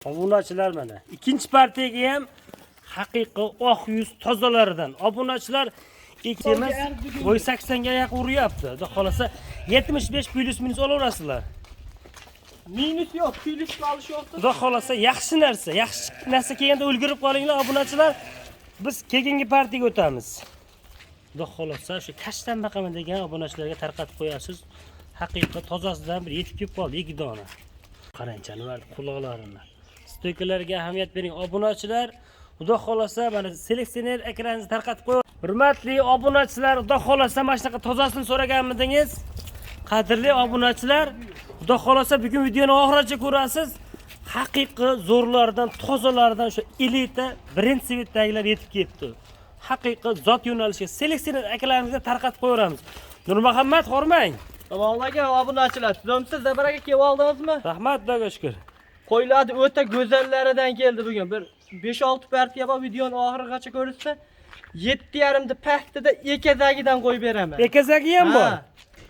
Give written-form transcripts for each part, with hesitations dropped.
Obunachilar mana. Ikkinchi partiyaga ham haqiqiy oq yuz tozalaridan obunachilar ikimiz bo'y 80 ga yaqin uryapti. Xudo xolasa 75 plus minus olaverasizlar. Minus yo'q, plus olish yo'q. Xudo xolasa yaxshi narsa kelganda o'lgirib qolinglar obunachilar. Biz keyingi partiyaga o'tamiz. Xudo xolasa o'sha kashtan baqaman degan obunachilarga tarqatib qo'yasiz. Haqiqiy tozasidan bir yetib kelib qoldi 2 dona. Qarang jonivar quloqlarini. Stoykalarga ahamiyat bering obunachilar. Xudo xolasa mana seleksioner ekraningizni tarqatib qo'ying. Hurmatli obunachilar, xudo xolasa mana shunaqa tozasini so'raganmidingiz? Qadrli obunachilar, xudo xolasa bugun videoni oxirigacha ko'rasiz. Haqiqiy zo'rlardan, tozalardan o'sha elita birinchi svetdagilar yetib kelibdi. Haqiqiy zot yo'nalishiga seleksioner ekraningizni tarqatib qo'yamiz. Nurmuhammad Xormang. Tomonlarga obunachilar, sizomsiz zabaraga kelib oldingizmi? Rahmat, xudoga shukr. Qo'ylarni o'ta go'zallaridan keldi bugun. Bir 5-6 partiya bor, videoni oxirigacha ko'rishsa, 7,5 paxtada ekazagidan qo'yib beraman. Ekazagi ham bor.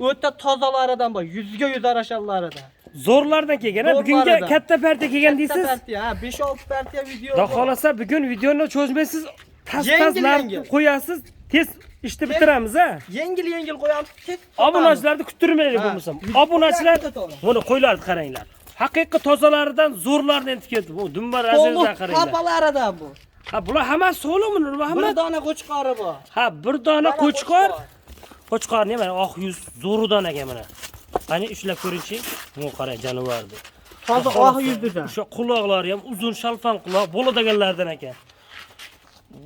O'ta tozalaridan bor, 100 ga 100 arashallaridan. Zo'rlardan kelgan, bugunga katta partiya kelgan deysiz. Katta partiya, 5-6 partiya video. Xudo xolasa bugun videoni cho'zmaysiz, tas-taslab qo'yasiz, tez ishni bitiramiz ha. Yengil qo'yamiz, tez. Obunachilarni kuttirmaylik bo'lmasam. Obunachilar buni qo'ylarni qaranglar. Haqiqiy tozalaridan zo'rlardan yetib keldi. Bu dumbar azizlar qaranglar. Qapalaridan bu. Ha, bular hammasi so'limi Nurmuhammad? Bir dona qo'chqori bor. Ha, bir dona qo'chqor. Qo'chqorni mana oq yuz zo'ridan ekan mana. Qani ushlab ko'ringchi. Bu qarang jonivorni. Hozir oq yuzdidan. O'sha quloqlari ham uzun shalfan quloq bo'ladiganlardan ekan.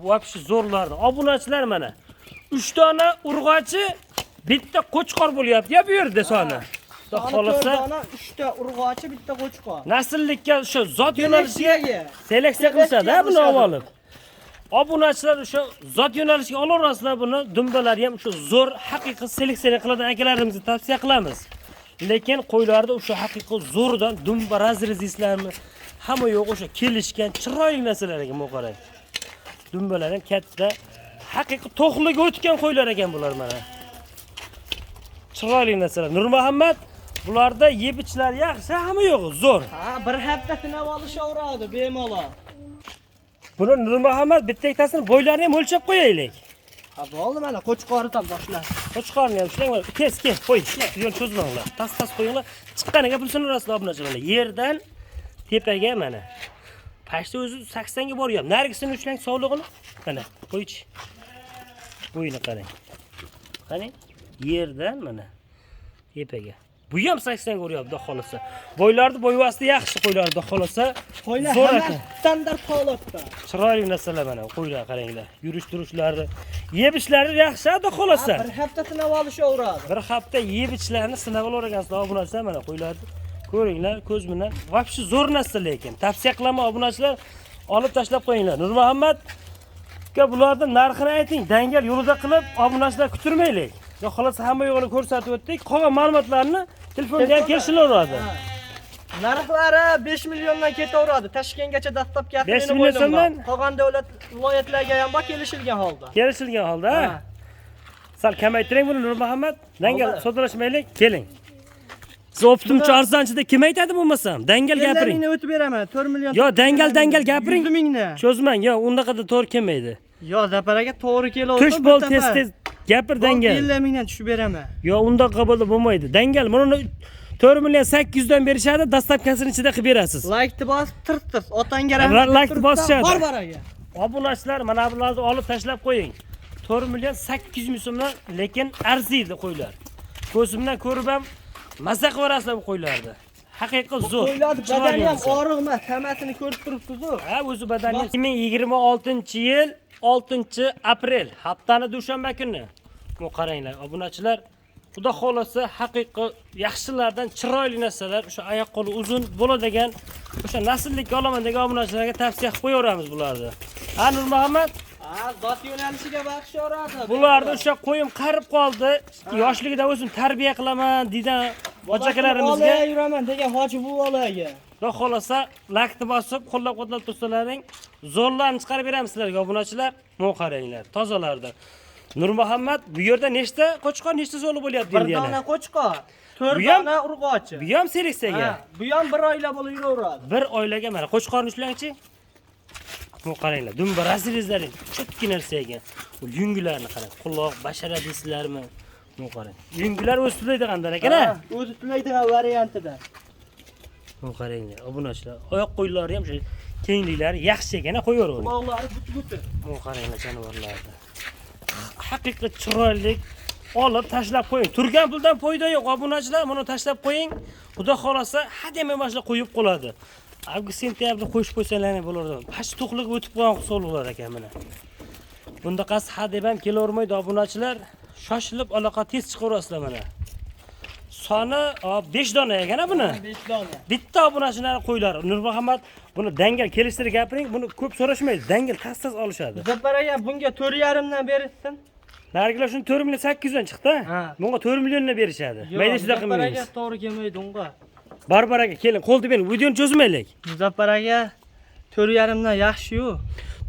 Vobshe zo'rlardan. Obunachilar mana 3 dona urg'ochi, bitta qo'chqor bo'lyapti. Ya bu yerda soni. Xudo xolasa 3 ta urg'ochi, bitta qo'chqor. Nasllikka o'sha zot yo'nalishiga seleksiya qilishadi, buni olib. Obunachilar o'sha zot yo'nalishiga olaverasizlar buni. Dumbalari ham o'sha zo'r haqiqiy seleksiya qiladigan akalarimizni tavsiya qilamiz. Lekin qo'ylarda o'sha haqiqiy zo'rdan dumba razrezislarni hamma yo'q, o'sha kelishgan chiroyli narsalar ekan, bu qarang. Dumbalar ham katta, haqiqiy to'qliga o'tgan qo'ylar ekan bular mana. Chiroyli narsalar. Nurmuhammad, bularda yeb-ichlar yaxshi, hamma yo'q, zo'r. Ha, bir hafta sinab olishaveradi bemalol. Buni Nurmuhammad bitta ikkitasini bo'ylarini ham o'lchab qo'yaylik. Ha, bo'ldi mana qo'chqoridan boshlar. Qo'chqorni ham shunday kes, qo'y. Yo'l cho'zmanglar. Tas qo'yinglar. Chiqqaniga pulsini urasizlar obunachilar. Yerdan tepaga mana. Pashta o'zi 80 ga boryapti. Narigisini ushlang sog'lig'ini. Mana, qo'ychi. Bo'yini qarang. Qarang. Yerdan mana tepaga. Bu ham 80 ga uryapti, xolasa. Bo'ylarni bo'yvasti yaxshi qo'ylardi, xolasa. Qo'ylar zo'r hamma ekan. standart holatda. Chiroyli narsalar mana, qo'ylar qaranglar. Yurish-turishlari, yeb-ishlari yaxshi, xudo xolasa. Bir hafta sinab olishaveradi. Bir hafta yeb-ichlarni sinab olavergansizlar obunachilar mana qo'ylarni. Ko'ringlar ko'z bilan. Vobshe zo'r narsa lekin. Tavsiya qilaman obunachilar, olib tashlab qo'yinglar. Nurmuhammad aka bularning narxini ayting. Dangal yo'lida qilib obunachilar kutirmaylik. Xudo xolasa hamma yo'g'ini ko'rsatib o'tdik. Qolgan ma'lumotlarni telefonga ham kelishilaveradi. Narxlari 5 milliondan ketaveradi. Toshkentgacha dastlab gapirini 5 million so'mdan? Qolgan davlat viloyatlarga ham bor kelishilgan holda. Kelishilgan holda, ha? Sal kamaytiring buni Nurmuhammad. Dangal sodalashmaylik, keling. Siz optimchi arzonchida kim aytadi bo'lmasam? Dangal gapiring. Mingni o'tib beraman, 4 million. Yo, dangal gapiring. 100 mingni. Cho'zmang, yo, undaqada to'g'ri kelmaydi. Yo, zaparaga to'g'ri kelaversa. Tush bol tez gapir dangal. 50 mingdan tushib beraman. Yo, undaqa bo'lmaydi. Dangal, buni 4 million 800 dan berishadi, dastlabkasini ichida qilib berasiz. Like-ni bosib tirtib, otangga rahmat. Like-ni bosishadi. Barbaraga. Obunachilar, mana bularni olib tashlab qo'ying. 4 million 800 ming so'mdan, lekin arziydi qo'ylar. Ko'zimdan ko'rib ham mazza qilarasizlar bu qo'ylarni. Haqiqiy zo'r. Qo'ylarni badani ham og'riq emas, hammasini ko'rib turibsiz-ku. Ha, o'zi badani 2026-yil 6-aprel, haftani dushanba kuni. Bu qaranglar, obunachilar, xudo xolasa haqiqiy yaxshilardan chiroyli narsalar, o'sha oyoq qo'li uzun bo'ladigan, o'sha nasllikka olaman degan obunachilarga tavsiya qilib qo'yaveramiz bularni. Ha, Nurmuhammad, Ha, zot yo'nalishiga baxshiyoradi. bularni o'sha qo'yim qarib qoldi. Yoshligida o'zim tarbiya qilaman degan hoji-akalarimizga yuraman degan hoji buvalarga. Xudo xolasa lakni bosib, qo'llab-quvvatlab tursalaring, zo'rlarni chiqarib beramiz sizlarga obunachilar. Mo qaranglar, tozalardan. Nurmuhammad, bu yerda nechta qo'chqor, nechta zo'li bo'lyapti endi yana? Bir dona qo'chqor. 4 Bu ham- dona urg'ochi. Bu ham seleksiyaga. Ha, bu ham 1 oyla bo'lib yuraveradi. Bir oilaga mana qo'chqorni ushlang-chi. Bu qaranglar, dumba razilizlari cho'tki narsaga. Bu yungilarni qarang. Quloq, bashara deysizlarmi? Bu qarang. Yungilar o'z tulaydi qandan ekan-a? O'zi tulaydigan variantida. Bu qaranglar, obunachilar. Oyoq qo'ylari ham shu kengliklari yaxshi ekan, qo'yaveradi. Quloqlari but-but. Bu qaranglar jonivorlarni. Haqiqiy chiroyli olib tashlab qo'ying. Turgan puldan foyda yo'q, obunachilar, buni tashlab qo'ying. Xudo xolasa, hademay mashla qo'yib qoladi. Avgust sentyabrda qo'shib qo'ysanlar bo'lardi. Pash to'qliq o'tib qolgan hisoblar ekan mana. Bunda qas hadeb ham kelavermaydi obunachilar. Shoshilib aloqa tez chiqaverasizlar mana. Soni 5 dona ekan buni. 5 dona. Bitta obunachilar qo'ylari. Nurmuhammad buni dangal kelishtirib gapiring, buni ko'p so'rashmaydi. Dangal tez olishadi. Zappar aka bunga 4,5 dan berishsin. Narigilar shuni 4 million 800 dan chiqdi. Ha. Bunga 4 milliondan berishadi. Mayda shunda Zappar aka qilmaymiz. to'g'ri kelmaydi unga. Barbar aka keling, qo'lni bering, videoni cho'zmaylik. Zappar aka 4,5 dan yaxshi-yu.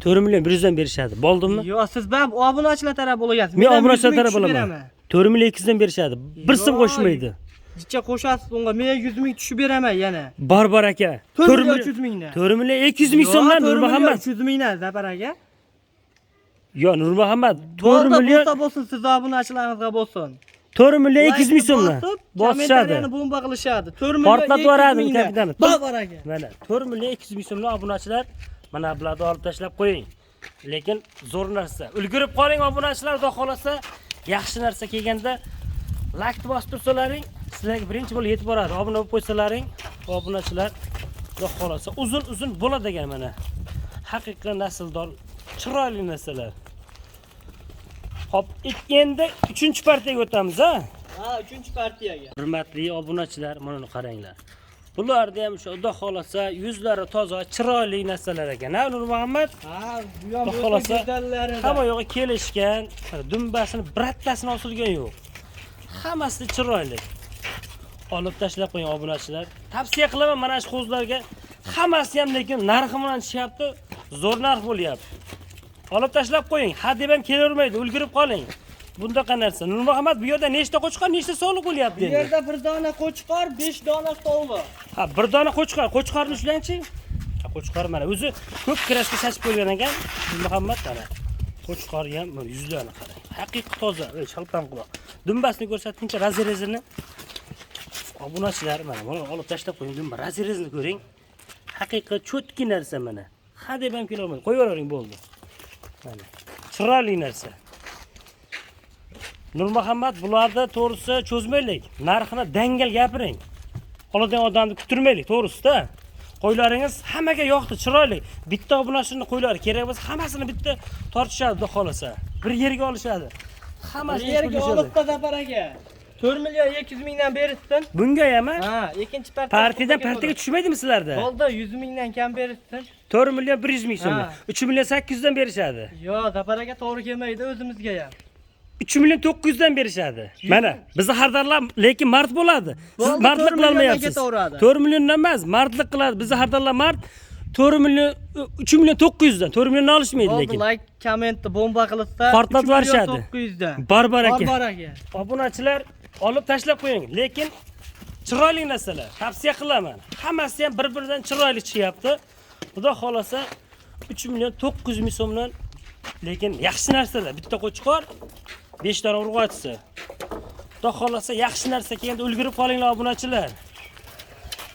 4 million 100 dan berishadi. Bo'ldimmi? Yo'q, siz ham obunachilar taraf bo'lyapsiz. Men obunachilar taraf bo'laman. 4 million 200 dan berishadi. Bir so'm qo'shmaydi. Jicha qo'shasiz unga. Men 100 ming tushib beraman yana. Barbar aka. 4 million 300 mingdan. 4 million 200 ming so'mdan Nurmuhammad. 300 mingdan Zappar aka. Yo Nurmuhammad 4 million bo'lsin, siz obunachilaringizga bo'lsin. 4 million 200 ming so'mdan bosishadi. Kommentariyani bomba qilishadi. 4 million Portlatib yuboradi kapitan. Zappar aka. Mana 4 million 200 ming so'mdan obunachilar mana bularni olib tashlab qo'ying. Lekin zo'r narsa. Ulgurib qoling obunachilar, xudo xolasa, yaxshi narsa kelganda like bosib tursalaring, sizlarga birinchi bo'lib yetib boradi. Obuna bo'lib qo'ysalaring, obunachilar, xudo xolasa, uzun bo'ladi ekan mana. Haqiqiy nasldor, chiroyli narsalar. Hop, endi 3-partiyaga o'tamiz, ha? Ha, 3-partiyaga. Hurmatli obunachilar, mana qaranglar. Bularda ham shu xudo xolasa yuzlari toza, chiroyli narsalar ekan. Ha, Nurmuhammad? Ha, bu ham Xudo xolasa go'zallari. hamma yo'g'i kelishgan, dumbasini birattasini osilgan yo'q. Hammasi chiroyli. Olib tashlab qo'ying obunachilar. Tavsiya qilaman mana shu qo'zlarga. Hammasi ham lekin narxi bilan tushyapti, zo'r narx bo'lyapti. Olib tashlab qo'ying. Hadeb ham kelavermaydi, ulgurib qoling. Bundaqa narsa. Nurmuhammad bu yerda nechta qo'chqor, nechta sog'liq bo'lyapti Bu endi? yerda 1 dona qo'chqor, 5 dona tovuq. Ha, 1 dona qo'chqor, qo'chqorni ushlangchi. Ha, qo'chqor mana o'zi ko'p kirashga shashib qo'ygan ekan. Nurmuhammad mana. Qo'chqor ham yuzlarni qarang. Haqiqiy toza, shalpan quloq. Dumbasini ko'rsatingchi, razirezini. Obunachilar mana buni olib tashlab qo'ying, dumba razirezini ko'ring. Haqiqiy cho'tki narsa mana. Hadeb ham kelavermaydi, qo'yavering bo'ldi. Mana. Chiroyli narsa. Nurmuhammad bularda to'g'risi cho'zmaylik. Narxini dangal gapiring. Oladigan odamni kutirmaylik, to'g'risi-da. Qo'ylaringiz hammaga yoqdi, chiroyli. Bitta obunachini qo'ylari kerak bo'lsa, hammasini bitta tortishadi, xudo xolasa. Bir yerga olishadi. Hammasini yerga olibda Zappar aka. 4 million 200 mingdan berishsin. Bunga ham Ha, ikkinchi partiyadan partiyaga tushmaydimi sizlarda? Bo'ldi, 100 mingdan kam berishsin. 4 million 100 ming so'm. 3 million 800 dan berishadi. Yo'q, Zappar aka to'g'ri kelmaydi o'zimizga ham. 3 million 900 dan berishadi. Mana bizni xaridorlar lekin mard bo'ladi. Siz Bo'ldi, mardlik 4 milliondan qilolmayapsiz. ketaveradi. 4 milliondan emas, mardlik qiladi. Bizni xaridorlar mard. 4 million 3 million 900 dan. 4 milliondan olishmaydi Bo'ldi, lekin. like, kommentni bomba qilsa, Portlatib yuborishadi. 900 dan. Barbar aka. Barbar aka. Obunachilar olib tashlab qo'ying, lekin chiroyli narsalar. Tavsiya qilaman. Hammasi ham bir-biridan chiroyli chiqyapti. Xudo xolasa 3 million 900 ming so'mdan lekin yaxshi narsalar. Bitta qo'chqor 5 dona urg'ochisi. Xudo xolasa yaxshi narsa kelganda ulgurib qolinglar obunachilar.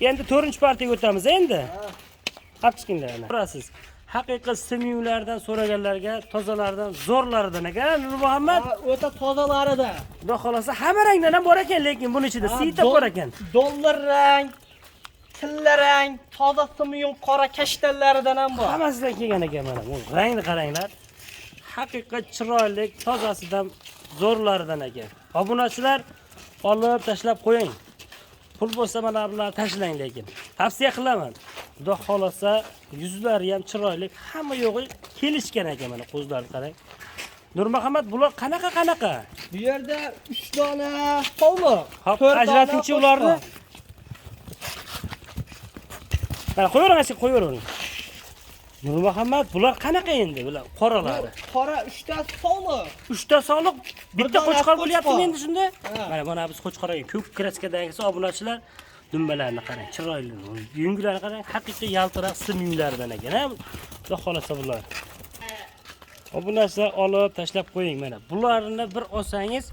Endi 4-partiyaga o'tamiz endi. Qapchiqinglar. Ko'rasiz. Haqiqiy simyulardan so'raganlarga tozalardan, zo'rlaridan ekan Nurmuhammad. O'ta tozalaridan. Xudo xolasa hamma rangdan ham bor ekan, lekin buni ichida siyta bor ekan. Dollar rang, tilla rang, toza simyun qora kashtallaridan ham bor. Hammasidan kelgan ekan mana. Bu rangni qaranglar. Haqiqiy chiroyli, tozasidan, zo'rlaridan ekan. Obunachilar olib tashlab qo'ying. Pul bo'lsa mana bularni tashlang lekin. Tavsiya qilaman. Xudo xolasa yuzlari ham chiroyli, hamma yo'g'i kelishgan ekan mana qo'zlarni qarang. Nurmuhammad bular qanaqa? Bu yerda 3 dona tovuq. Hop, ajratingchi ularni. Mana qo'yavering, qo'yavering. Nurmuhammad, bular qanaqa endi? Bular qoralari. Qora 3 ta soliq. 3 ta soliq, bitta dona qo'chqor bo'lyaptimi qo'chqor. endi shunda? Ha. Mana biz qo'chqorga ko'k kraskadagi obunachilar dumbalarni qarang, chiroyli. Yunglari qarang, haqiqiy yaltiroq sim yunglaridan ekan, ha? Xudo xolasa bular. Obunachilar olib tashlab qo'ying mana. Bularni bir olsangiz,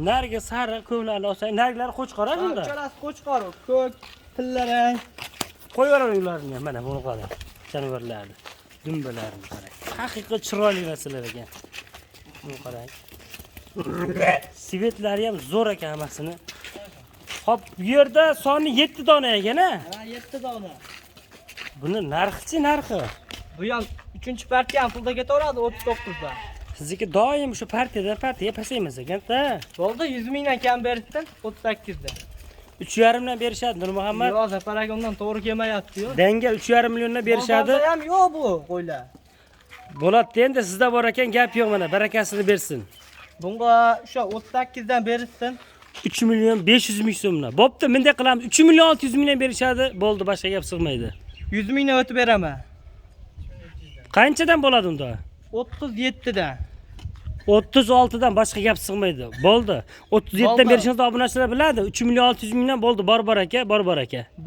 narga sariq ko'mlarni olsangiz, narglar qo'chqor shunda. Uchalasi qo'chqor, ko'k, tillarang. Qo'yavering ularni ham mana buni qarang. Jonivorlarni, dumbalarni qarang. Haqiqiy chiroyli narsalar ekan. Buni qarang. Svetlari ham zo'r ekan hammasini. Hop, bu yerda soni 7 dona ekan, ha? Ha, 7 dona. Buni narxi. Bu ham 3-partiya ham pulda ketaveradi 39 da. Sizniki doim shu partiya pasaymas ekan-da. Bo'ldi 100 mingdan kam beribsan 38 da. 3,5 dan berishadi Nurmuhammad. Yo'q, Zafar aka undan to'g'ri kelmayapti-yu. Danga 3,5 milliondan berishadi. Bozorda ham yo'q bu qo'ylar. Bo'ladi endi sizda bor ekan, gap yo'q mana, barakasini bersin. Bunga o'sha 38 dan berishsin. 3 million 500 ming so'mdan. Bo'pti, bunday qilamiz. 3 million 600 mingdan berishadi. Bo'ldi, boshqa gap sig'maydi. 100 mingdan o'tib beraman. Qanchadan bo'ladi unda? 37 dan. 36 dan boshqa gap sig'maydi. Bo'ldi. 37 dan Bo'ldi. berishingizni obunachilar biladi. 3 million 600 mingdan bo'ldi, bor aka.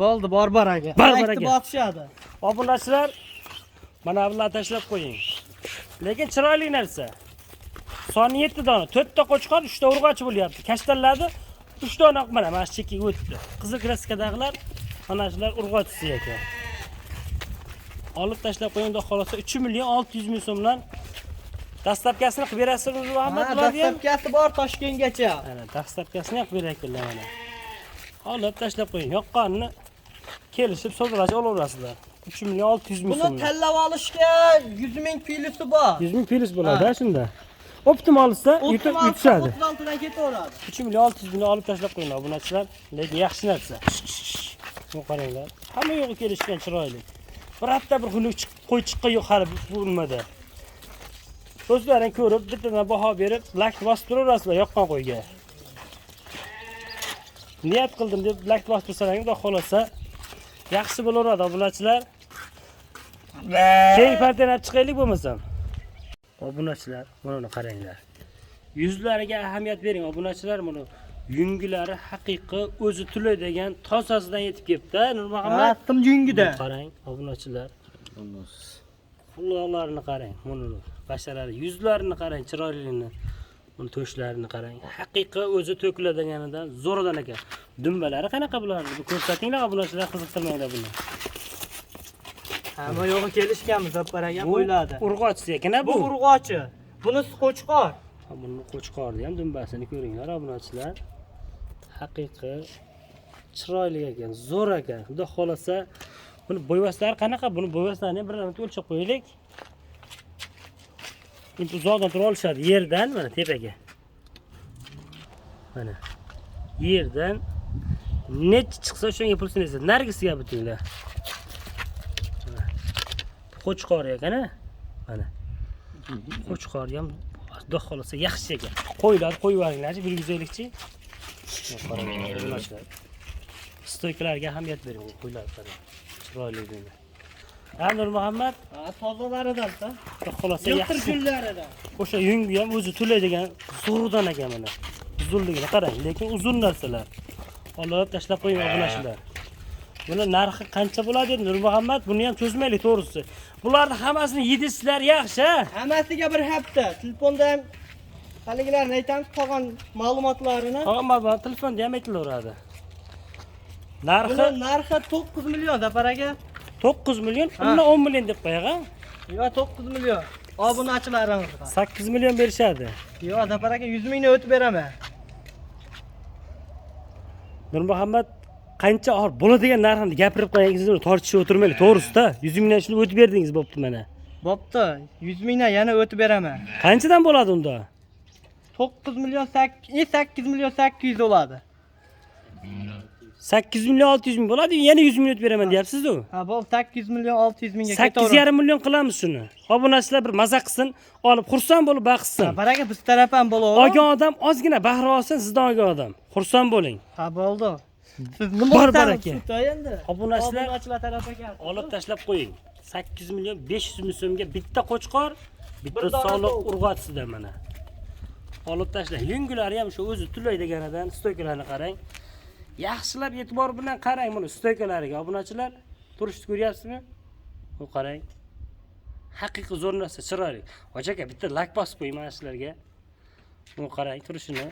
Bo'ldi, bor aka. Bor Direktni aka. bosishadi. Obunachilar mana bularni tashlab qo'ying. Lekin chiroyli narsa. Soni 7 dona, 4 ta qo'chqor, 3 ta urg'ochi bo'lyapti. Kashtanlarni 3 dona mana mana chekkiga o'tdi. Qizil kraskadagilar mana shular urg'ochisi ekan. Olib tashlab qo'yingda xolosa 3 million 600 ming so'mdan dastlabkasini qilib berasizmi Muhammad bularga? Dastlabkasi bor Toshkentgacha. Mana dastlabkasini ham qilib beraklar mana. Olib tashlab qo'ying. Yoqqanini kelishib sodalash olaverasizlar. 3 million 600 ming Buni so'mdan. tanlab olishga 100 ming pilyusi bor. 100 ming plyus bo'ladi shunda. Optimalista yutishadi. 36 dan ketaveradi. 3 million 600 ming olib tashlab qo'ying obunachilar. Lekin yaxshi narsa. Bu qaranglar. Hamma yo'g'i kelishgan chiroyli. Bir hafta bir xunuk qo'y chiqqan yo'q hali bu nimada. Do'stlaring ko'rib, bittadan baho berib, like bosib turaverasizlar yoqqan qo'yga. Niyat qildim deb like bosib tursalaring, xudo xolasa yaxshi bo'laveradi obunachilar. Keyingi partiyani olib chiqaylik bo'lmasam. Obunachilar, mana qaranglar. Yuzlariga ahamiyat bering obunachilar, mana yungilari haqiqiy o'zi tulay degan tozasidan yetib kelibdi, Nurmuhammad. Sim yungida. Qarang, obunachilar. Quloqlarini qarang, mana basharali yuzlarini qarang, chiroyligini. Buni to'shlarini qarang. Haqiqiy o'zi to'kiladiganidan zo'rdan ekan. Dumbalari qanaqa bularni? Bu ko'rsatinglar obunachilar, qiziqtirmanglar buni. Hamma yo'g'i kelishganmiz, Zapparaga qo'yiladi. Urg'ochisi ekan Bu bu. urg'ochi. Bunisi qo'chqor. Buni qo'chqorni ham dumbasini ko'ringlar obunachilar. Haqiqiy chiroyli ekan, zo'r ekan. Xudo xolasa buni bo'yvaslari qanaqa? Buni bo'yvaslarini bir o'lchab qo'yaylik. Endi uzoqdan turib olishadi yerdan mana tepaga. Mana yerdan necha chiqsa o'shanga pulsini esa nargisiga bitinglar. Qo'chqor ekan-a? Mana. Qo'chqor ham xudo xolasa yaxshi ekan. Qo'ylar qo'yib yuboringlarchi 150 chi. Qarang, stoykalarga ahamiyat bering, qo'ylar qarang. Chiroyli deydi. Nurmuhammad, Tozalaridan-da. xudo xolasa Yiltir yaxshi. gullaridan. O'sha yungi ham o'zi tulaydigan zo'rdan ekan mana. Uzunligini qarang, lekin uzun narsalar. Olib tashlab qo'ying obunachilar. Buni narxi qancha bo'ladi endi Nurmuhammad? Buni ham cho'zmaylik to'g'risi. Bularni hammasini yedisizlar yaxshi. Hammasiga bir hafta. Telefonda ham haligilarni aytamiz, qolgan ma'lumotlarini. Qolgan telefonda ham aytilaveradi. Narxi Buni narxi 9 million Zaparaga. 9 million, undan 10 million deb qo'yaga. Yo'q, 9 million. Obunachilarimizga. 8 million berishadi. Yo'q, Zaparaga 100 mingni o'tib beraman. Nurmuhammad qancha or bo'ladigan narxni gapirib qo'yangizni tortishib o'tirmaylik, to'g'risi-da. 100 mingdan shuni o'tib berdingiz bo'pti mana. Bo'pti, 100 mingdan yana o'tib beraman. Qanchadan bo'ladi unda? 9 million 8 million 800 bo'ladi. 8 million 600 ming bo'ladi, yana 100 ming o'tib beraman deyapsiz-ku. Ha, bu 8 million 600 mingga ketaveradi. 8,5 million qilamiz shuni. Obunachilar bir maza qilsin, olib xursand bo'lib baqsin. Zaparaga biz taraf ham bo'laver. Olgan odam ozgina bahra olsin, sizdan olgan odam. Xursand bo'ling. Ha, bo'ldi. Siz nima Bor qilasiz baraka. endi? Obunachilar Obunachilar tarafiga olib tashlab qo'ying. 8 million 500 ming so'mga bitta qo'chqor, bitta Bir dona soliq tovuq. urg'ochsida mana. Olib tashlang. Yungilari ham shu o'zi tulay deganidan stoykalarni qarang. Yaxshilab e'tibor bilan qarang buni stoykalariga obunachilar. Turishni ko'ryapsizmi? Bu qarang. Haqiqiy zo'r narsa, chiroyli. Hoji aka bitta like bosib qo'ying mana shularga. Buni qarang turishini.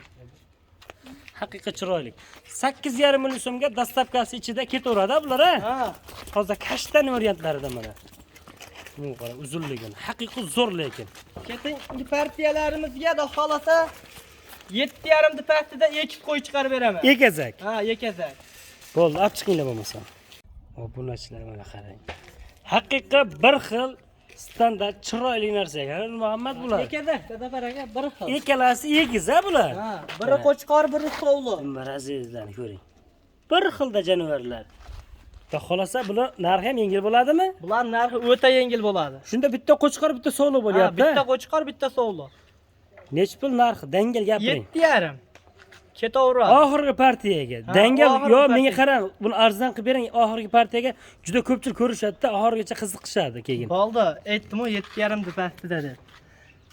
Haqiqiy chiroyli. 8,5 million so'mga dastavkasi ichida ketaveradi bular, ha? Ha. Hozir kashtan variantlarida mana. Buni qarang, uzunligini. Haqiqiy zo'r lekin. Ketingi partiyalarimizga da xolasa 7,5 paxtada ekib qo'y chiqarib beraman. Ekazak. Ha, ekazak. Bo'ldi, olib chiqinglar bo'lmasa. Obunachilar mana qarang. Haqiqiy bir xil standart chiroyli narsa ekan Muhammad bular. Ekazak, dada baraga bir xil. Ikkalasi egiz-a bular. Ha, biri qo'chqor, biri sovli. Marazizlarni ko'ring. Bir xilda jonivorlar. Xudo xolasa bular narxi ham yengil bo'ladimi? Bular narxi o'ta yengil bo'ladi. Shunda bitta qo'chqor, bitta sovli Ha, bo'lyapti. bitta qo'chqor, bitta sovli. Nech pul narxi? Dangal gapiring. 7,5. Ketaveradi. Oxirgi partiyaga. Ha, Dangal oxirgi yo partiya. menga qarang, buni arzon qilib bering. Oxirgi partiyaga juda ko'pchilik ko'rishadi-da, oxirigacha qiziqishadi keyin. Bo'ldi, aytdim-ku 7,5 paxtada deb.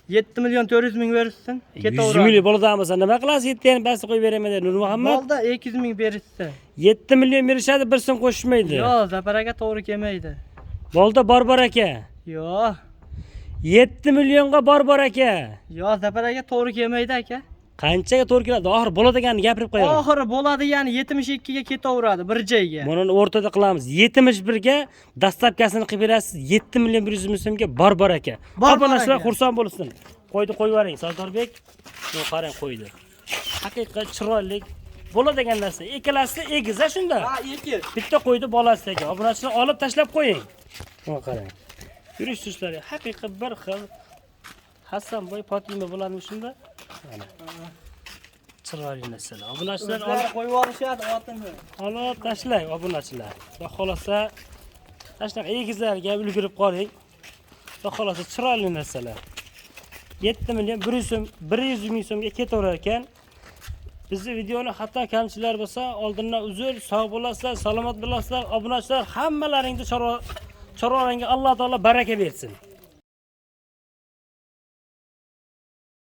7 million 400 ming berishsin, 100 ketaveradi. million bo'ladigan bo'lsa nima qilasiz? 7 ni bas qo'yib beraman dedi Nur Muhammad. Bo'ldi, 200 ming berishsin. 7 million berishadi, bir so'm qo'shishmaydi. Yo, zaparaga to'g'ri kelmaydi. Bo'ldi, bor aka. Yo, 7 millionga bor aka. yo zaparaga to'g'ri kelmaydi aka. Qanchaga to'g'ri keladi? Oxir bo'ladiganini gapirib qo'yaman. Oxiri bo'ladi, ya'ni 72 ga ketaveradi bir joyga. Buni o'rtada qilamiz. 71 ga dastavkasini qilib berasiz. 7 million 100 ming so'mga bor aka. Obunachilar aka. xursand bo'lsin. Qo'ydi qo'yib yuboring, Sardorbek. Bu qarang qo'ydi. Haqiqiy chiroyli bo'ladigan narsa. Ikkalasi egiz-a shunda. Ha, ekiz. Bitta qo'ydi bolasi ekan. Obunachilar olib tashlab qo'ying. Buni qarang. Yurish tushlari haqiqiy bir xil. Hasanboy Fotima bo'ladimi shunda? Mana. Chiroyli narsalar. Obunachilar Ular qo'yib olishadi otini. olib tashlang obunachilar. Xudo xolasa tashlang egizlarga ulgurib qoling. Xudo xolasa chiroyli narsalar. 7 million 100 ming so'mga ketaverar ekan. Bizni videoni hatto kamchilar bo'lsa, oldindan uzr, sog' bo'lasizlar, salomat bo'lasizlar. Obunachilar hammalaringni chorvalarga Alloh taolo baraka bersin.